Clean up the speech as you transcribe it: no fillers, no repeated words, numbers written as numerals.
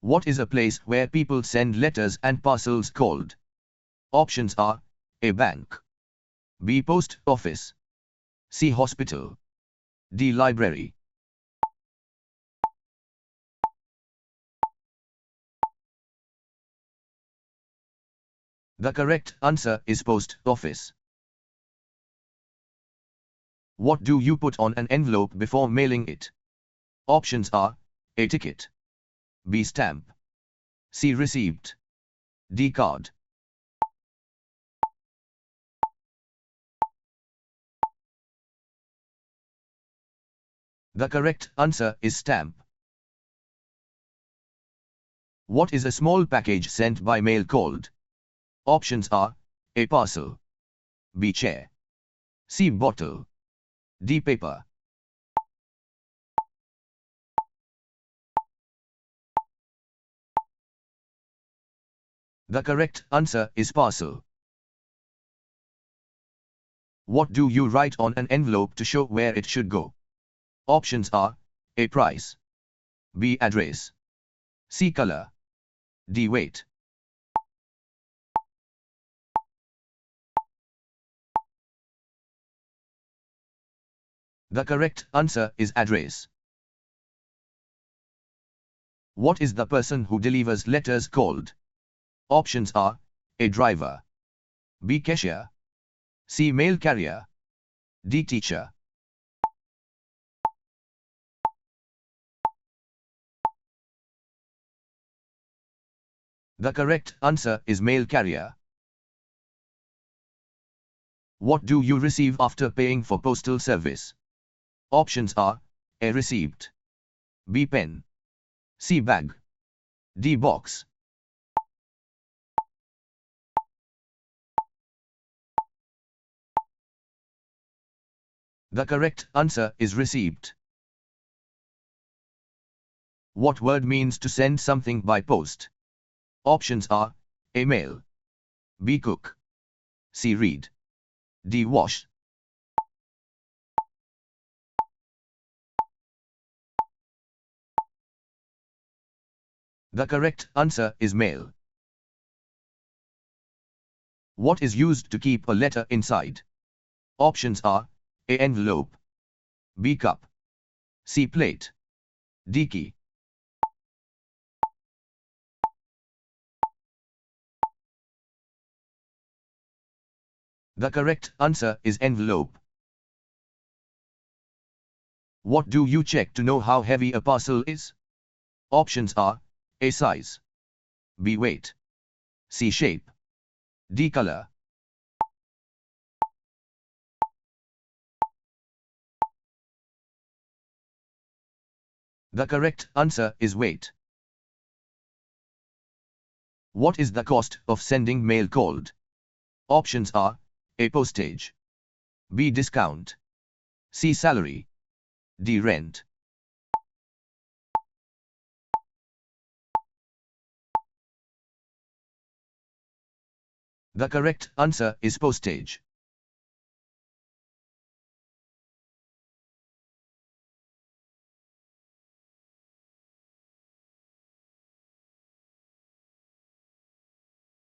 What is a place where people send letters and parcels called? Options are A. Bank, B. Post office, C. Hospital, D. Library. The correct answer is post office. What do you put on an envelope before mailing it? Options are A. Ticket, B. Stamp, C. Receipt, D. Card. The correct answer is stamp. What is a small package sent by mail called? Options are A. Parcel, B. Chair, C. Bottle, D. Paper. The correct answer is parcel. What do you write on an envelope to show where it should go? Options are A. Price, B. Address, C. Color, D. Weight. The correct answer is address. What is the person who delivers letters called? Options are A. Driver, B. Cashier, C. Mail carrier, D. Teacher. The correct answer is mail carrier. What do you receive after paying for postal service? Options are A. Receipt, B. Pen, C. Bag, D. Box. The correct answer is receipt. What word means to send something by post? Options are A. Mail, B. Cook, C. Read, D. Wash. The correct answer is mail. What is used to keep a letter inside? Options are A. Envelope, B. Cup, C. Plate, D. Key. The correct answer is envelope. What do you check to know how heavy a parcel is? Options are A. Size, B. Weight, C. Shape, D. Color. The correct answer is weight. What is the cost of sending mail called? Options are A. Postage, B. Discount, C. Salary, D. Rent. The correct answer is postage.